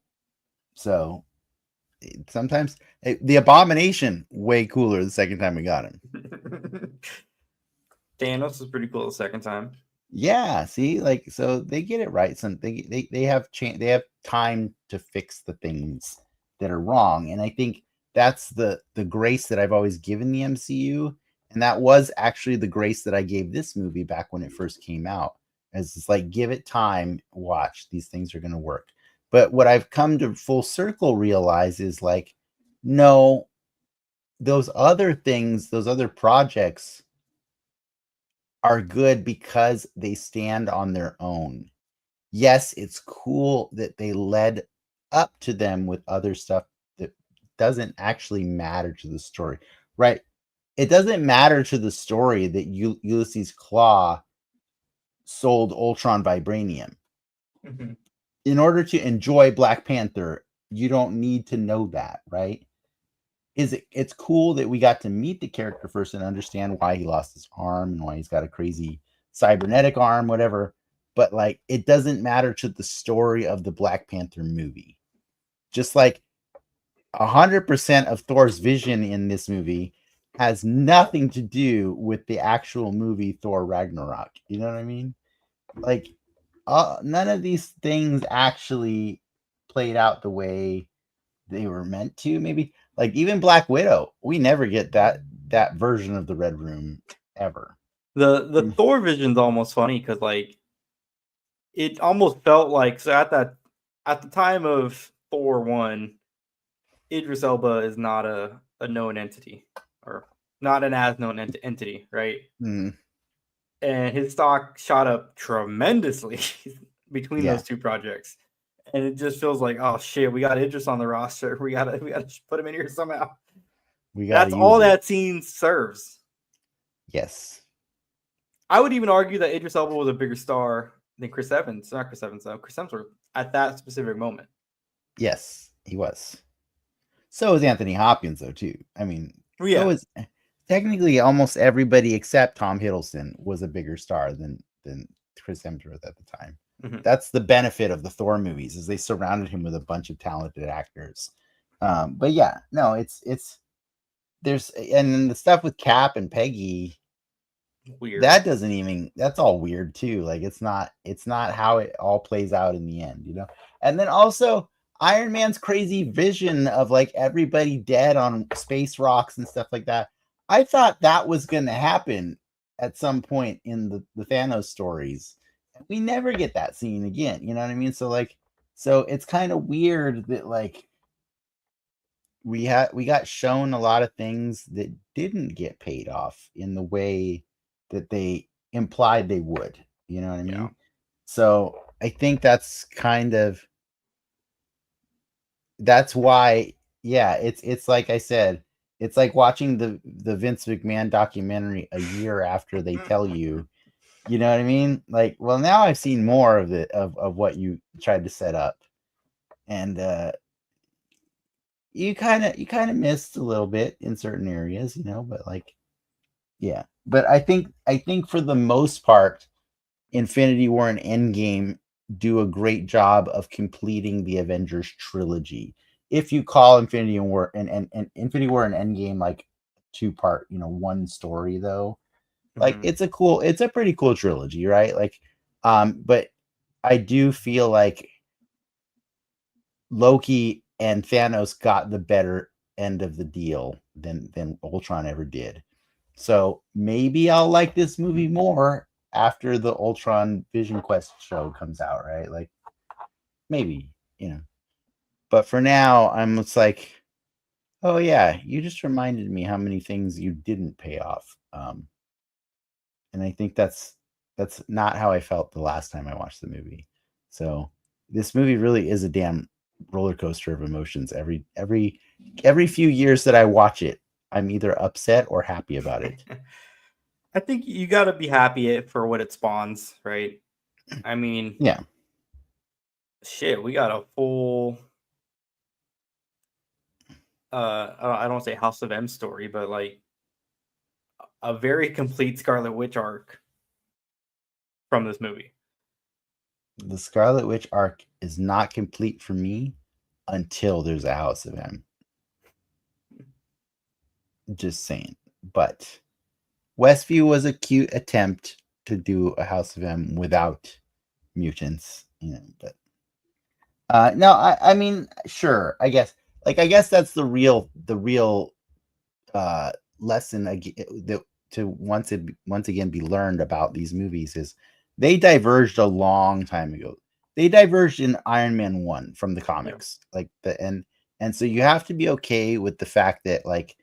So sometimes the Abomination way cooler the second time we got him. Thanos was pretty cool the second time. Yeah, see, like so they get it right. Some they have they have time to fix the things that are wrong, and I think that's the grace that I've always given the MCU, and that was actually the grace that I gave this movie back when it first came out. As it's like, give it time, watch, these things are going to work. But what I've come to full circle realize is like, no, those other things, those other projects are good because they stand on their own. Yes, it's cool that they led up to them with other stuff that doesn't actually matter to the story, right? It doesn't matter to the story that Ulysses Claw sold Ultron vibranium. In order to enjoy Black Panther, you don't need to know that, right? It's cool that we got to meet the character first and understand why he lost his arm and why he's got a crazy cybernetic arm, whatever. But like, it doesn't matter to the story of the Black Panther movie. Just like 100% of Thor's vision in this movie has nothing to do with the actual movie Thor Ragnarok. You know what I mean? Like, none of these things actually played out the way they were meant to. Maybe like even Black Widow, we never get that version of the Red Room ever. The Thor vision's almost funny because like it almost felt like, so at the time of Thor 1, Idris Elba is not a known entity, or not an as known entity, right? And his stock shot up tremendously between those two projects. And it just feels like, oh shit, we got Idris on the roster. We gotta put him in here somehow. That's all that scene serves. Yes. I would even argue that Idris Elba was a bigger star than Chris Evans. Not Chris Evans, though. Chris Hemsworth at that specific moment. Yes, he was. So is Anthony Hopkins, though, too. I mean, technically almost everybody except Tom Hiddleston was a bigger star than Chris Hemsworth at the time. Mhm. That's the benefit of the Thor movies, is they surrounded him with a bunch of talented actors. But yeah, no, it's there's, and then the stuff with Cap and Peggy, Weird. that doesn't even, that's all weird too. Like it's not how it all plays out in the end, you know. And then also Iron Man's crazy vision of like everybody dead on space rocks and stuff like that. I thought that was going to happen at some point in the Thanos stories. We never get that scene again, you know what I mean? So like, so it's kind of weird that like we got shown a lot of things that didn't get paid off in the way that they implied they would. You know what I Yeah. mean? So I think that's kind of, that's why, yeah, it's like I said, it's like watching the Vince McMahon documentary a year after they tell you. You know what I mean? Like, well, now I've seen more of it of what you tried to set up. And you kind of missed a little bit in certain areas, you know, but like, yeah. But I think for the most part, Infinity War and Endgame do a great job of completing the Avengers trilogy. If you call Infinity War and Infinity War and Endgame like two part, you know, one story though, like Mhm. it's a pretty cool trilogy, right? Like, but I do feel like Loki and Thanos got the better end of the deal than Ultron ever did. So maybe I'll like this movie more after the Ultron Vision Quest show comes out, right? Like maybe, you know. But for now, I'm just like, oh yeah, you just reminded me how many things you didn't pay off. And I think that's not how I felt the last time I watched the movie. So this movie really is a damn roller coaster of emotions. Every few years that I watch it, I'm either upset or happy about it. I think you got to be happy for what it spawns, right? I mean, Yeah. shit, we got a full I don't want to say House of M story, but like a very complete Scarlet Witch arc from this movie. The Scarlet Witch arc is not complete for me until there's a House of M. Just saying. But Westview was a cute attempt to do a House of M without mutants, you know, but no, I mean, sure, I guess, like, I guess that's the real uh lesson that to once again be learned about these movies is they diverged a long time ago. They diverged in Iron Man 1 from the Yeah. comics, like the and so you have to be okay with the fact that like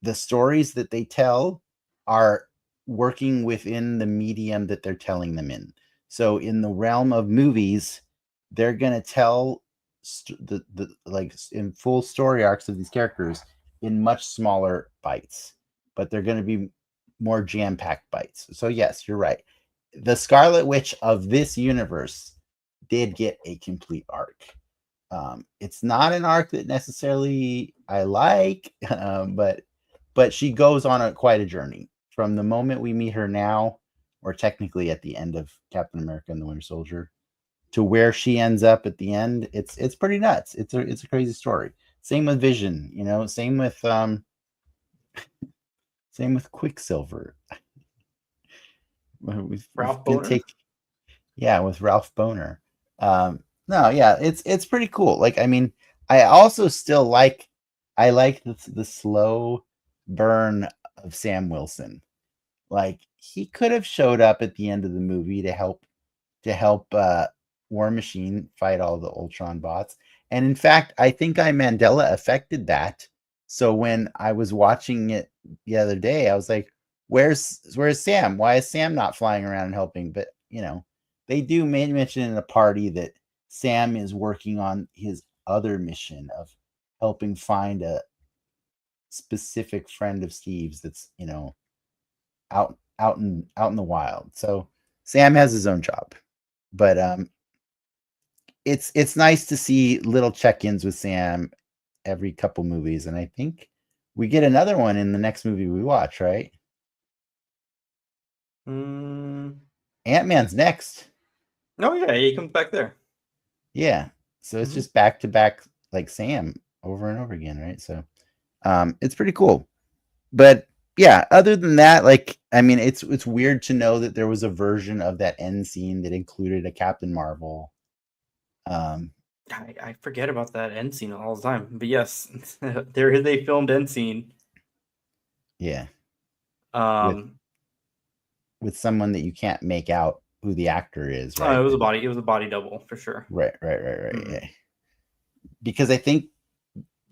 the stories that they tell are working within the medium that they're telling them in. So in the realm of movies, they're going to tell the like in full story arcs of these characters in much smaller bites, but they're going to be more jam-packed bites. So yes, you're right. The Scarlet Witch of this universe did get a complete arc. It's not an arc that necessarily I like, but she goes on quite a journey from the moment we meet her now, or technically at the end of Captain America and the Winter Soldier, to where she ends up at the end. It's pretty nuts. It's a crazy story. Same with Vision, you know. Same with Quicksilver. We Ralph can Boner? take, yeah, with Ralph Boner. No, yeah, it's pretty cool. Like, I mean, I also still like, I like the slow burn of Sam Wilson. Like he could have showed up at the end of the movie to help War Machine fight all the Ultron bots. And in fact, I think I Mandela affected that. So when I was watching it the other day, I was like, "Where's Sam? Why is Sam not flying around and helping?" But you know, they do mention in a party that Sam is working on his other mission of helping find a specific friend of Steve's that's, you know, out in the wild. So Sam has his own job, but it's nice to see little check-ins with Sam every couple movies, and I think We get another one in the next movie we watch, right? Mm. Ant-Man's next. Oh yeah, he comes back there. Yeah. So it's Mhm. just back to back like Sam over and over again, right? So it's pretty cool. But yeah, other than that, like I mean, it's weird to know that there was a version of that end scene that included a Captain Marvel. I forget about that end scene all the time, but yes, there is a filmed end scene. Yeah. With Um, someone that you can't make out who the actor is, oh, right? it was a body. It was a body double for sure. Right. Mhm. Yeah. Because I think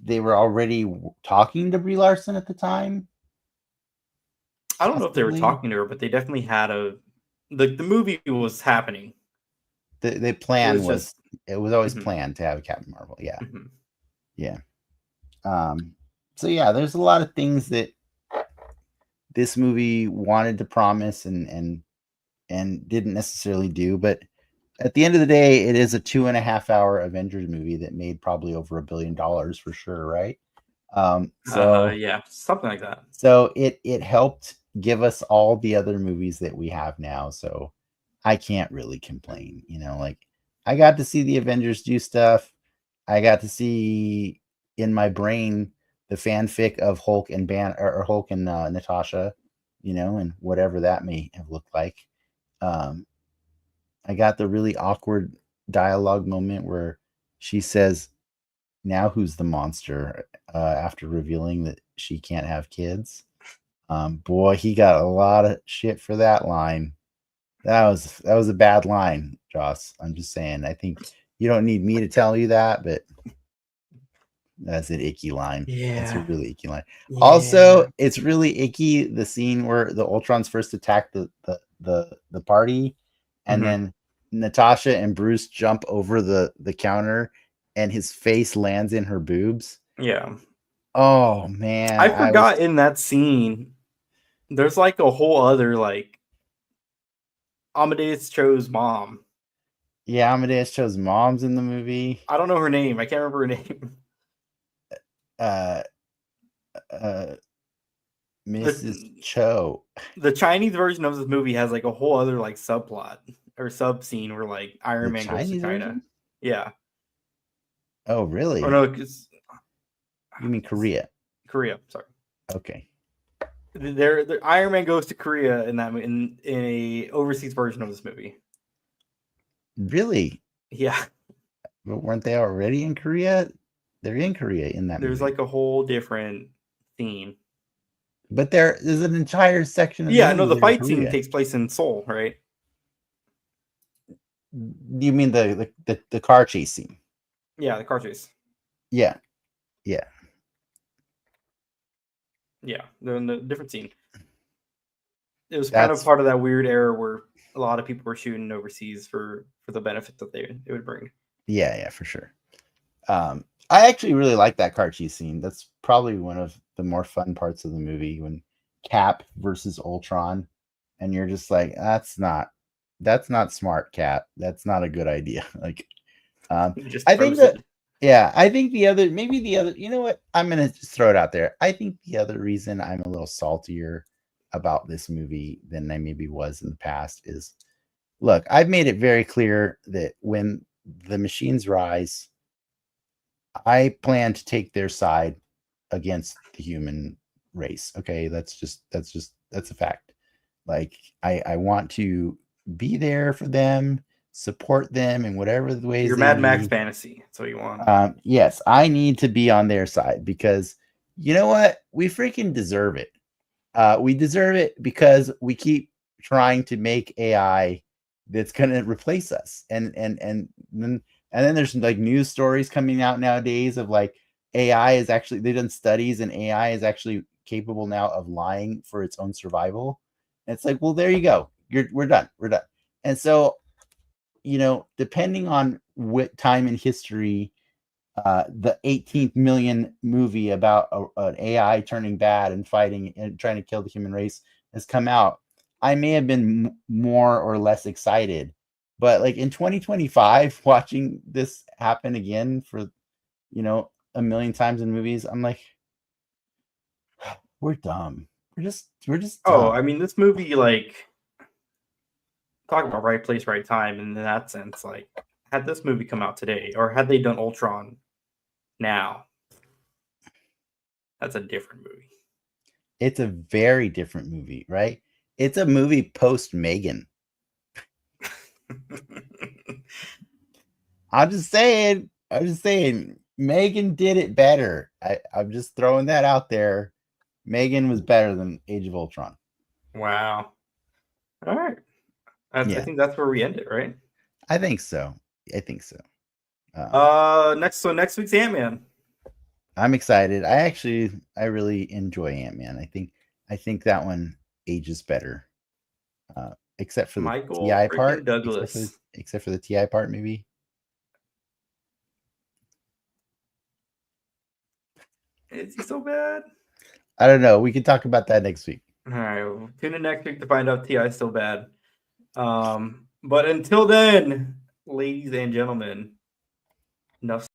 they were already talking to Brie Larson at the time. I don't know if they were Possibly. talking to her, but they definitely had a. The movie was happening. The It plan was was just. it was always Mhm, planned to have Captain Marvel. Yeah. mhm. Yeah. So yeah, there's a lot of things that this movie wanted to promise and didn't necessarily do, but at the end of the day, it is a 2.5 hour Avengers movie that made probably over $1 billion for sure, right? So Yeah, something like that. it helped give us all the other movies that we have now. So I can't really complain, like I got to see the Avengers do stuff. I got to see in my brain the fanfic of Hulk and or Hulk and Natasha, and whatever that may have looked like. Um, I got the really awkward dialogue moment where she says, "Now who's the monster?" After revealing that she can't have kids. Boy, he got a lot of shit for that line. That was a bad line, Joss. I'm just saying. I think you don't need me to tell you that, but that's an icky line. That's a Yeah, really icky line. Also, yeah. it's really icky the scene where the Ultrons first attack the party, and Mhm. then Natasha and Bruce jump over the counter, and his face lands in her boobs. Yeah. Oh man, I I was forgot in that scene, there's like a whole other like Amadeus Cho's mom. yeah. Amadeus Cho's mom's in the movie. I don't know her name. I can't remember her name. Uh, uh, Mrs. The Cho. the Chinese version of this movie has like a whole other like subplot or sub scene where like The Iron Man goes to Chinese China. version? Yeah. Oh, Or really? no, it's You mean Korea? Korea. Sorry. Okay. The Iron Man goes to Korea in that in a overseas version of this movie. Really? Yeah. But weren't they already in Korea? They're in Korea in that There's movie. like a whole different scene. But there's an entire section of the Yeah, no, movie the they're in fight scene Korea. takes place in Seoul, right? You mean the car chase scene? Yeah, the car chase. Yeah. Yeah. Yeah, they're in the different scene. It was kind of That's part of that weird era where a lot of people were shooting overseas for the benefit that it would bring. yeah, for sure. I actually really like that car chase scene. That's probably one of the more fun parts of the movie when Cap versus Ultron, and you're just like, that's not smart, Cap. That's not a good idea. Like, He just I think throws that, it. yeah, I think maybe the other, you know what? I'm gonna just throw it out there. I think the other reason I'm a little saltier about this movie than I maybe was in the past is, look, I've made it very clear that when the machines rise, I plan to take their side against the human race. Okay, that's a fact. Like I want to be there for them, support them in whatever the ways Your they Mad Max need. fantasy. That's what you want. Yes, I need to be on their side because you know what? We freaking deserve it. We deserve it because we keep trying to make AI that's going to replace us, and then there's like news stories coming out nowadays of like AI is actually they've done studies and AI is actually capable now of lying for its own survival. And it's like, well, there you go. We're done. And so, depending on what time in history the 18th million movie about an AI turning bad and fighting and trying to kill the human race has come out, I may have been more or less excited. But like in 2025, watching this happen again for, a million times in movies, I'm like, We're dumb. We're just Oh, dumb. I mean, this movie, like, talk about right place, right time. And in that sense, like, had this movie come out today, or had they done Ultron now, that's a different movie. It's a very different movie, right? It's a movie post Megan. I'm just saying. Megan did it better. I'm just throwing that out there. Megan was better than Age of Ultron. Wow. All right. I Yeah, think that's where we end it, right? I think so. Next week's Ant-Man. I'm excited. I really enjoy Ant-Man. I think that one ages better. Except for the Michael TI freaking part. Douglas. Except for the TI part, maybe. Is he so bad? I don't know. We can talk about that next week. All right. Well, tune in next week to find out T.I. is still bad. But until then, ladies and gentlemen, enough